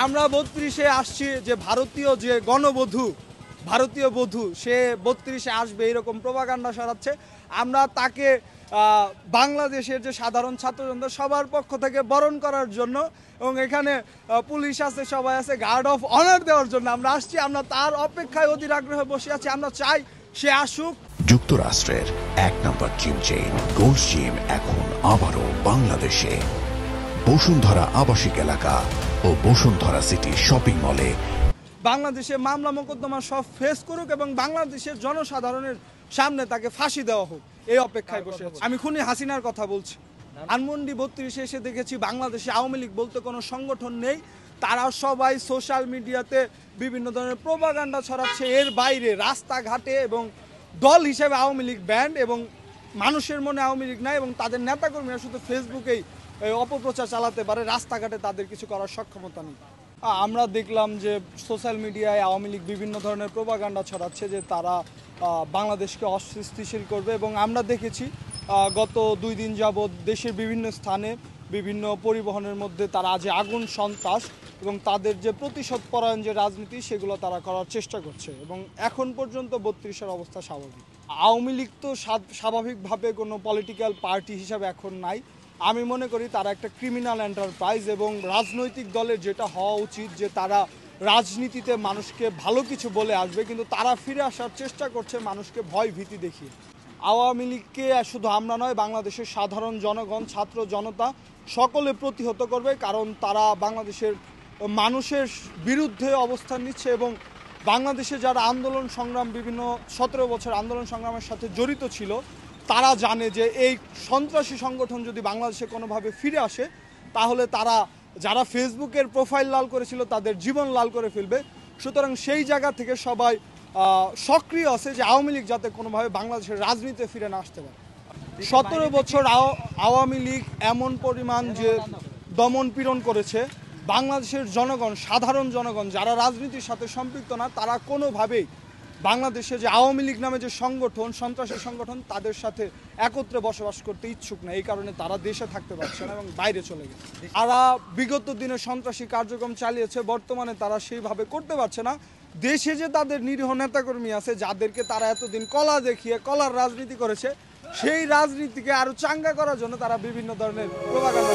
আমরা ৩২-এ আসছি যে ভারতীয় বধূ সে ৩২-এ আসবে এরকম প্রোপাগান্ডা ছড়াচ্ছে। আমরা তাকে বাংলাদেশের যে সাধারণ ছাত্রজনতা সবার পক্ষ থেকে বরণ করার জন্য এবং এখানে পুলিশ আছে, সবাই আছে, গার্ড অফ অনার দেওয়ার জন্য আমরা আসছি। আমরা তার অপেক্ষায় অধীর আগ্রহে বসে আছি। আমরা চাই সে আসুক। যুক্তরাষ্ট্রের ১ নম্বর জিম চেইন গোল্ডস জিম এখন আবারও বাংলাদেশে বসুন্ধরা আবাসিক এলাকা ও বসুন্ধরা সিটি শপিং মলে। বাংলাদেশে মামলা মোকদ্দমা সব ফেস করুক এবং বাংলাদেশের জনসাধারণের সামনে তাকে ফাঁসি দেওয়া হোক, এই অপেক্ষায় বসে আছি। আমি খুনি হাসিনার কথা বলছি। ধানমন্ডি ৩২-এ এসে দেখেছি বাংলাদেশে আওয়ামী লীগ বলতে কোনো সংগঠন নেই। তারা সবাই সোশ্যাল মিডিয়াতে বিভিন্ন ধরনের প্রোপাগান্ডা ছড়াচ্ছে। এর বাইরে রাস্তাঘাটে এবং দল হিসেবে আওয়ামী লীগ ব্যান্ড এবং মানুষের মনে আওয়ামী লীগ নাই এবং তাদের নেতাকর্মীরা শুধু ফেসবুকেই অপপ্রচার চালাতে পারে, রাস্তাঘাটে তাদের কিছু করার সক্ষমতা নেই। আমরা দেখলাম যে সোশ্যাল মিডিয়ায় আওয়ামী লীগ বিভিন্ন ধরনের প্রোপাগান্ডা ছড়াচ্ছে যে তারা বাংলাদেশকে অস্থিতিশীল করবে এবং আমরা দেখেছি গত 2 দিন যাবৎ দেশের বিভিন্ন স্থানে বিভিন্ন পরিবহনের মধ্যে তারা যে আগুন সন্ত্রাস এবং তাদের যে প্রতিশোধ পরায়ণ যে রাজনীতি সেগুলো তারা করার চেষ্টা করছে এবং এখন পর্যন্ত ৩২-এর অবস্থা স্বাভাবিক। আওয়ামী লীগ তো স্বাভাবিকভাবে কোনো পলিটিক্যাল পার্টি হিসাবে এখন নাই। আমি মনে করি তারা একটা ক্রিমিনাল এন্টারপ্রাইজ এবং রাজনৈতিক দলের যেটা হওয়া উচিত যে তারা রাজনীতিতে মানুষকে ভালো কিছু বলে আসবে, কিন্তু তারা ফিরে আসার চেষ্টা করছে মানুষকে ভয় ভীতি দেখিয়ে। আওয়ামী লীগকে শুধু আমরা নয়, বাংলাদেশের সাধারণ জনগণ, ছাত্র জনতা সকলে প্রতিহত করবে, কারণ তারা বাংলাদেশের মানুষের বিরুদ্ধে অবস্থান নিচ্ছে এবং বাংলাদেশে যারা আন্দোলন সংগ্রাম বিভিন্ন 17 বছর আন্দোলন সংগ্রামের সাথে জড়িত ছিল তারা জানে যে এই সন্ত্রাসী সংগঠন যদি বাংলাদেশে কোনোভাবে ফিরে আসে তাহলে তারা যারা ফেসবুকের প্রোফাইল লাল করেছিল তাদের জীবন লাল করে ফেলবে। সুতরাং সেই জায়গা থেকে সবাই সক্রিয় আছে যে আওয়ামী লীগ যাতে কোনোভাবে বাংলাদেশের রাজনীতিতে ফিরে না আসতে পারে। 17 বছর আওয়ামী লীগ এমন পরিমাণ যে দমন পীড়ন করেছে, বাংলাদেশের জনগণ, সাধারণ জনগণ যারা রাজনীতির সাথে সম্পৃক্ত না তারা কোনোভাবেই বাংলাদেশে যে আওয়ামী লীগ নামে যে সংগঠন, সন্ত্রাসী সংগঠন, তাদের সাথে একত্রে বসবাস করতে ইচ্ছুক না। এই কারণে তারা দেশে থাকতে পারছে না এবং বাইরে চলে গেছে। তারা বিগত দিনে সন্ত্রাসী কার্যক্রম চালিয়েছে, বর্তমানে তারা সেইভাবে করতে পারছে না। দেশে যে তাদের নিরীহ নেতাকর্মী আছে যাদেরকে তারা এতদিন কলা দেখিয়ে কলার রাজনীতি করেছে, সেই রাজনীতিকে আরো চাঙ্গা করার জন্য তারা বিভিন্ন ধরনের প্রোপাগান্ডা